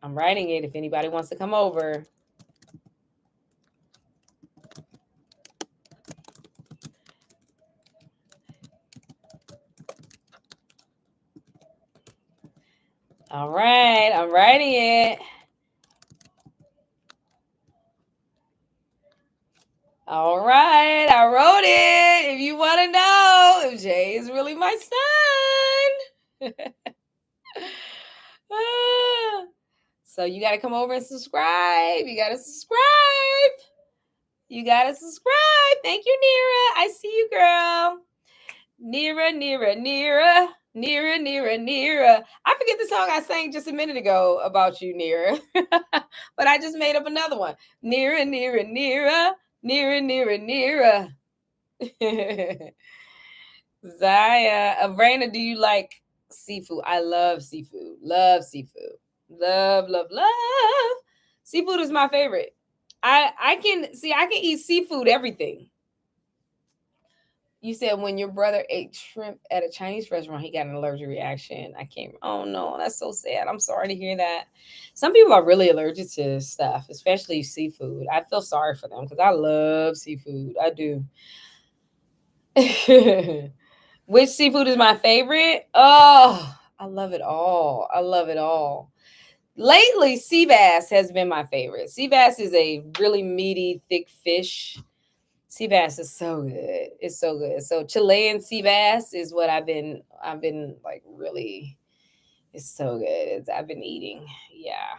I'm writing it if anybody wants to come over. All right, I'm writing it. All right, I wrote it. If you want to know if Jay is really my son. So you got to come over and subscribe. You got to subscribe. You got to subscribe. Thank you, Nira. I see you, girl. Nira, Nira, Nira. Nira, Nira, Nira. I forget the song I sang just a minute ago about you, Nira. But I just made up another one. Nira, Nira, Nira. Nira, Nira, Nira. Zaya, Reina, do you like seafood? I love seafood. Love seafood. Love, love, love. Seafood is my favorite. I can eat seafood everything. You said when your brother ate shrimp at a Chinese restaurant, he got an allergic reaction. I can't. Oh no, that's so sad. I'm sorry to hear that. Some people are really allergic to stuff, especially seafood. I feel sorry for them because I love seafood. I do. Which seafood is my favorite? Oh, I love it all. I love it all. Lately, sea bass has been my favorite. Sea bass is a really meaty, thick fish. Sea bass is so good. It's so good. So Chilean sea bass is what I've been like really. It's so good. I've been eating. Yeah.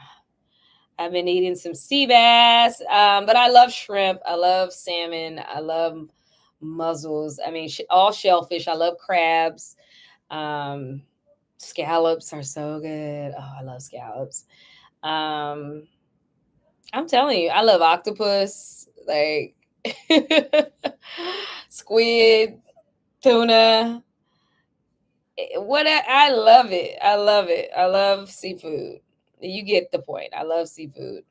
I've been eating some sea bass, but I love shrimp. I love salmon. I love mussels. I mean, all shellfish. I love crabs. Um, Scallops are so good. Oh, I love scallops. Um, I'm telling you, I love octopus, like squid, tuna. I love it. I love it. I love seafood. You get the point. I love seafood.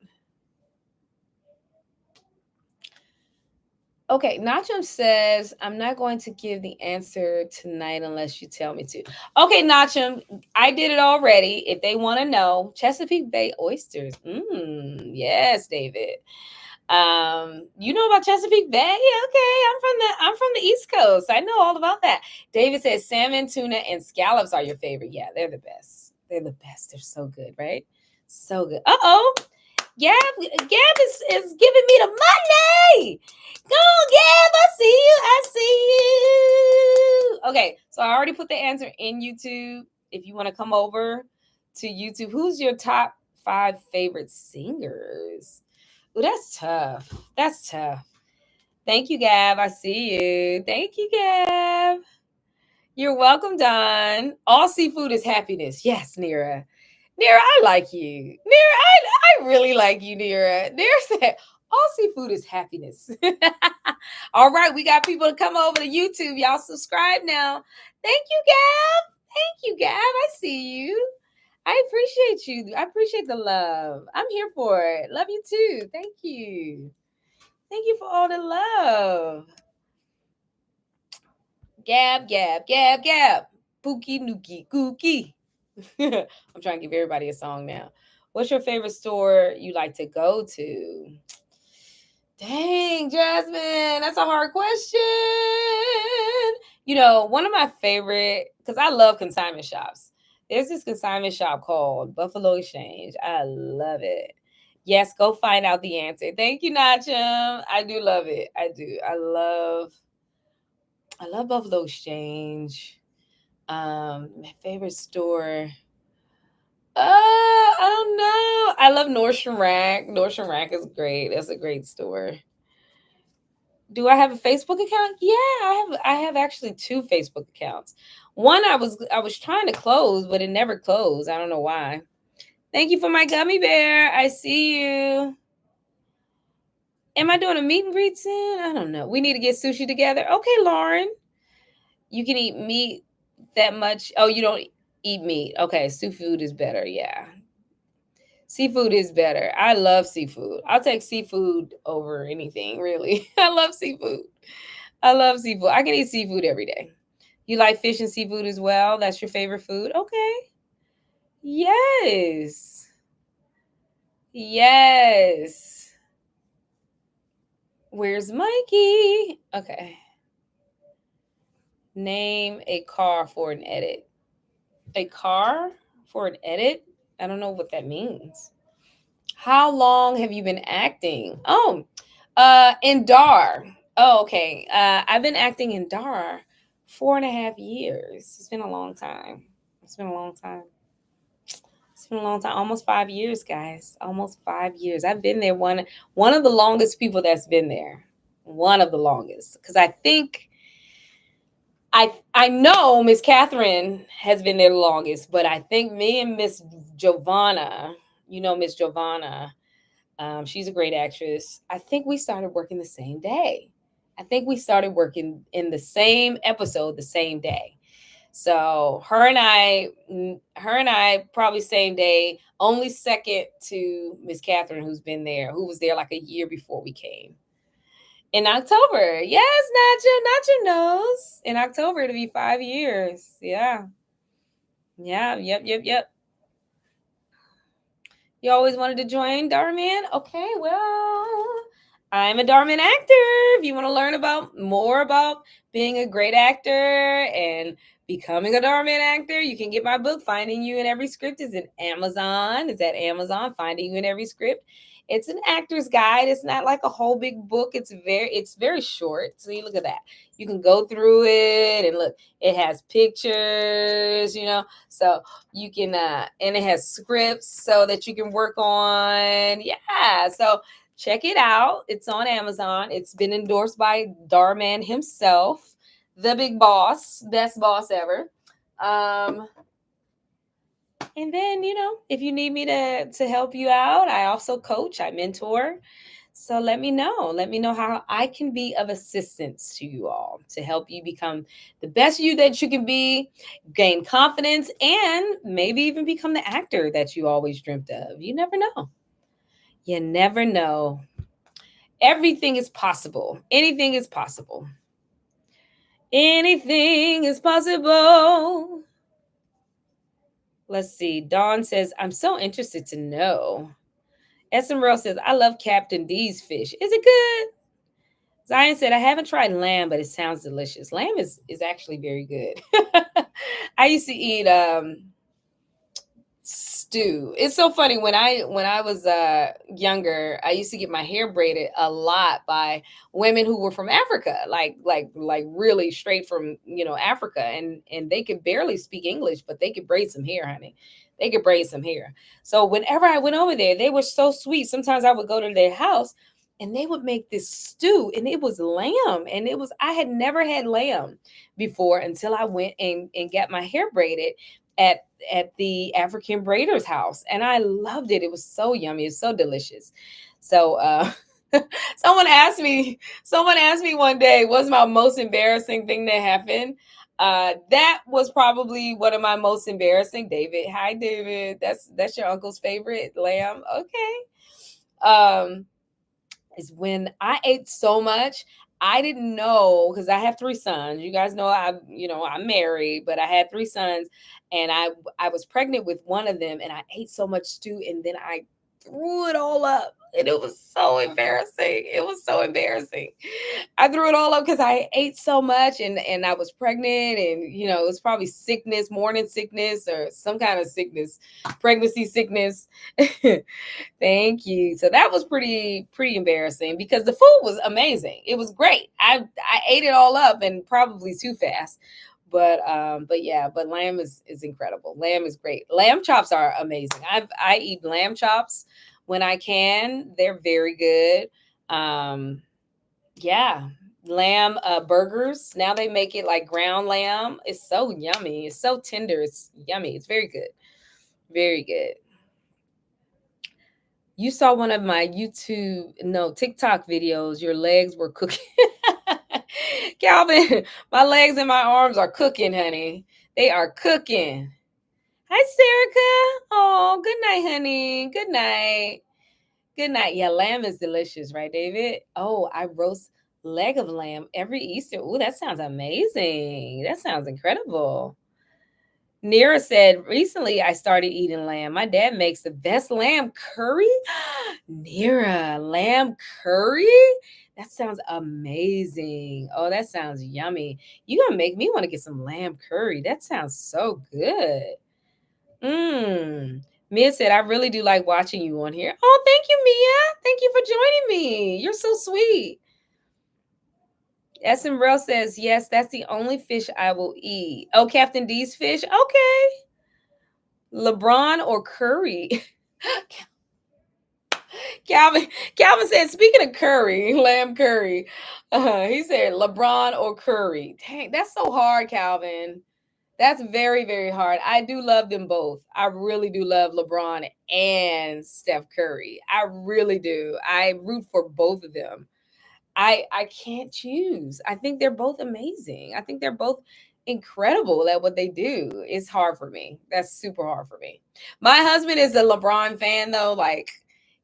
Okay, Nachum says, I'm not going to give the answer tonight unless you tell me to. Okay, Nachum, I did it already. If they want to know, Chesapeake Bay oysters. Yes, David. You know about Chesapeake Bay? Okay, I'm from the East Coast. I know all about that. David says salmon, tuna, and scallops are your favorite. Yeah, they're the best. They're the best. They're so good, right? So good. Uh-oh. Gab is giving me the money. Go on, Gab. I see you. I see you. Okay, so I already put the answer in YouTube. If you want to come over to YouTube, who's your top 5 favorite singers? Oh, that's tough. That's tough. Thank you, Gab. I see you. Thank you, Gab. You're welcome, Don. All seafood is happiness. Yes, Nira. Nira, I like you. Nira, I really like you, Nira. Nira said, all seafood is happiness. All right, we got people to come over to YouTube. Y'all subscribe now. Thank you, Gab. Thank you, Gab. I see you. I appreciate you. I appreciate the love. I'm here for it. Love you too. Thank you. Thank you for all the love. Gab, gab, gab, gab. Pookie, nookie, gookie. I'm trying to give everybody a song now. What's your favorite store you like to go to? Dang, Jasmine, that's a hard question. One of my favorite, because I love consignment shops. There's this consignment shop called Buffalo Exchange. I love it. Yes, go find out the answer. Thank you, Nachum. I do love it. I do. I love Buffalo Exchange. My favorite store. I don't know. I love Nordstrom Rack. Nordstrom Rack is great. That's a great store. Do I have a Facebook account? Yeah, I have actually 2 Facebook accounts. One I was trying to close, but it never closed. I don't know why. Thank you for my gummy bear. I see you. Am I doing a meet and greet soon? I don't know. We need to get sushi together. Okay, Lauren. You can eat meat that much. Oh, you don't eat meat. Okay, seafood is better. Yeah. Seafood is better. I love seafood. I'll take seafood over anything, really. I love seafood. I love seafood. I can eat seafood every day. You like fish and seafood as well? That's your favorite food? Okay. Yes. Yes. Where's Mikey? Okay. Name a car for an edit. A car for an edit? I don't know what that means. How long have you been acting? Oh, in Dar. Oh, okay. I've been acting in Dar 4.5 years. It's been a long time. It's been a long time. It's been a long time, almost 5 years, guys. Almost 5 years. I've been there one of the longest people that's been there. One of the longest. Because I think I know Miss Catherine has been there the longest, but I think me and Miss Giovanna, Miss Giovanna, she's a great actress. I think we started working the same day. I think we started working in the same episode the same day. So her and I probably same day, only second to Miss Catherine, who's been there, who was there like a year before we came. In October. Yes, Nacho knows. In October it'll be 5 years. Yeah. Yeah. Yep. You always wanted to join Darman? Okay, well, I'm a Darman actor. If you want to learn about more about being a great actor and becoming a Darman actor, you can get my book, Finding You in Every Script. Is in Amazon. It's at Amazon, Finding You in Every Script. It's an actor's guide. It's not like a whole big book. It's very short. So you look at that. You can go through it and look. It has pictures, so you can and it has scripts so that you can work on. Yeah, so check it out. It's on Amazon. It's been endorsed by Darman himself, the big boss, best boss ever. And then, if you need me to help you out, I also coach, I mentor. So let me know. Let me know how I can be of assistance to you all to help you become the best you that you can be, gain confidence, and maybe even become the actor that you always dreamt of. You never know. You never know. Everything is possible. Anything is possible. Anything is possible. Let's see. Dawn says, I'm so interested to know. SMRL says, I love Captain D's fish. Is it good? Zion said, I haven't tried lamb, but it sounds delicious. Lamb is actually very good. I used to eat stew. It's so funny when I was younger, I used to get my hair braided a lot by women who were from Africa, like really straight from Africa, and they could barely speak English, but they could braid some hair, honey. They could braid some hair. So whenever I went over there, they were so sweet. Sometimes I would go to their house and they would make this stew, and it was lamb, and I had never had lamb before until I went and got my hair braided at the African braider's house, and I loved it. It was so yummy. It's so delicious. So someone asked me one day, what's my most embarrassing thing that happened? That was probably one of my most embarrassing. David, hi David. That's your uncle's favorite lamb. Okay. Is when I ate so much. I didn't know, because I have 3 sons. You guys know I'm married, but I had 3 sons, and I was pregnant with one of them, and I ate so much stew, and then I threw it all up, and it was so embarrassing. It was so embarrassing. I threw it all up because I ate so much, and I was pregnant, and it was probably sickness, morning sickness, or some kind of sickness, pregnancy sickness. Thank you. So that was pretty embarrassing because the food was amazing. It was great. I ate it all up and probably too fast. But lamb is incredible. Lamb is great. Lamb chops are amazing. I eat lamb chops when I can. They're very good. Yeah. Lamb burgers. Now they make it like ground lamb. It's so yummy. It's so tender. It's yummy. It's very good. Very good. You saw one of my TikTok videos. Your legs were cooking. Calvin, my legs and my arms are cooking, honey. They are cooking. Hi, Serica. Oh, good night, honey. Good night. Good night. Yeah, lamb is delicious, right, David? Oh, I roast leg of lamb every Easter. Oh, that sounds amazing. That sounds incredible. Nira said, recently I started eating lamb. My dad makes the best lamb curry. Nira, lamb curry? That sounds amazing. Oh, that sounds yummy. You're going to make me want to get some lamb curry. That sounds so good. Mia said, I really do like watching you on here. Oh, thank you, Mia. Thank you for joining me. You're so sweet. SMRL says, yes, that's the only fish I will eat. Oh, Captain D's fish? Okay. LeBron or Curry? Calvin Calvin said, speaking of Curry, Lamb Curry, he said LeBron or Curry. Dang, that's so hard, Calvin. That's very, very hard. I do love them both. I really do love LeBron and Steph Curry. I really do. I root for both of them. I can't choose. I think they're both amazing. I think they're both incredible at what they do. It's hard for me. That's super hard for me. My husband is a LeBron fan though. Like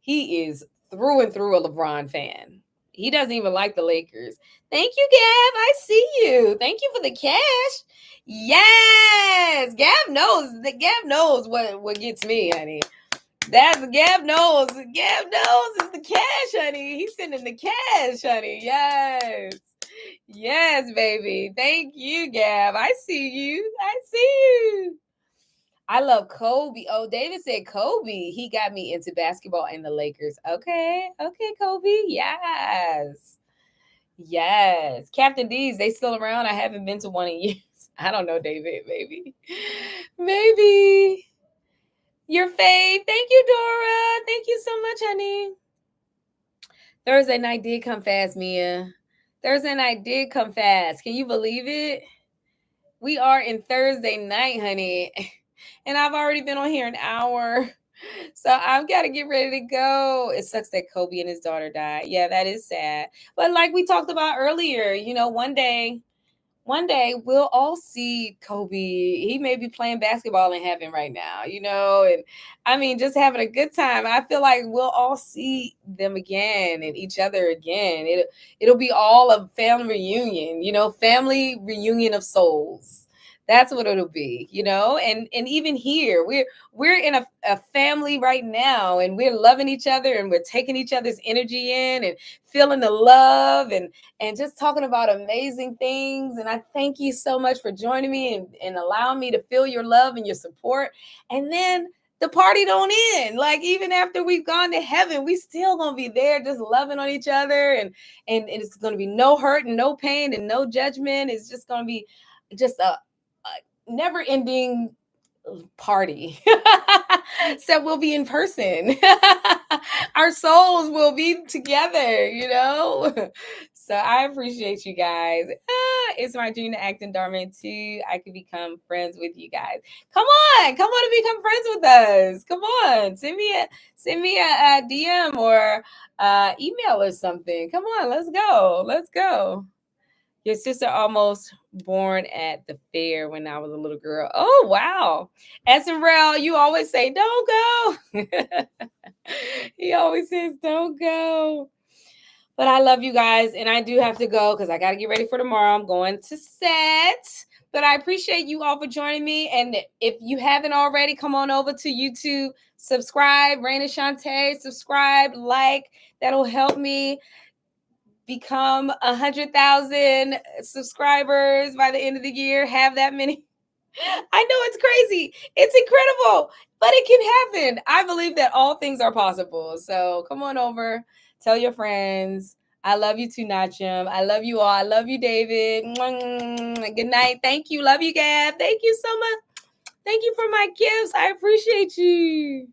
he is through and through a LeBron fan. He doesn't even like the Lakers. Thank you, Gav. I see you. Thank you for the cash. Yes, Gav knows. Gav knows what gets me, honey. That's Gab knows. Gab knows it's the cash, honey. He's sending the cash, honey. Yes. Yes, baby. Thank you, Gab. I see you. I see you. I love Kobe. Oh, David said Kobe. He got me into basketball and the Lakers. Okay. Okay, Kobe. Yes. Yes. Captain D's, they still around? I haven't been to one in years. I don't know, David. Maybe. Maybe. Your fave. Thank you, Dora. Thank you so much, honey. Thursday night did come fast, Mia. Thursday night did come fast. Can you believe it? We are in Thursday night, honey. And I've already been on here an hour. So I've got to get ready to go. It sucks that Kobe and his daughter died. Yeah, that is sad. But like we talked about earlier, one day we'll all see Kobe. He may be playing basketball in heaven right now, and I mean, just having a good time. I feel like we'll all see them again and each other again. It'll be all a family reunion, family reunion of souls. That's what it'll be, and even here, we're in a family right now, and we're loving each other, and we're taking each other's energy in and feeling the love and just talking about amazing things. And I thank you so much for joining me and allowing me to feel your love and your support. And then the party don't end. Like even after we've gone to heaven, we still gonna be there just loving on each other, and it's gonna be no hurt and no pain and no judgment. It's just gonna be just a never ending party. So we'll be in person. Our souls will be together. So I appreciate you guys. It's my dream to act in Dharma too. I could become friends with you guys. Come on and become friends with us. Come on, send me a DM or email or something. Come on, let's go. Your sister almost born at the fair when I was a little girl. Oh, wow. SRL, you always say, don't go. He always says, don't go. But I love you guys, and I do have to go because I got to get ready for tomorrow. I'm going to set. But I appreciate you all for joining me. And if you haven't already, come on over to YouTube, subscribe, Reina Shaunte, subscribe, like. That'll help me become 100,000 subscribers by the end of the year. Have that many. I know it's crazy. It's incredible, but it can happen. I believe that all things are possible. So come on over. Tell your friends. I love you too, Nachum. I love you all. I love you, David. Good night. Thank you. Love you, Gab. Thank you so much. Thank you for my gifts. I appreciate you.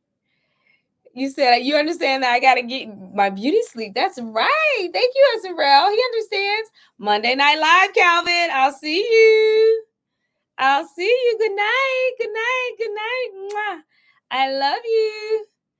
You said you understand that I got to get my beauty sleep. That's right. Thank you, SRL. He understands. Monday Night Live, Calvin. I'll see you. Good night. Good night. Good night. Mwah. I love you.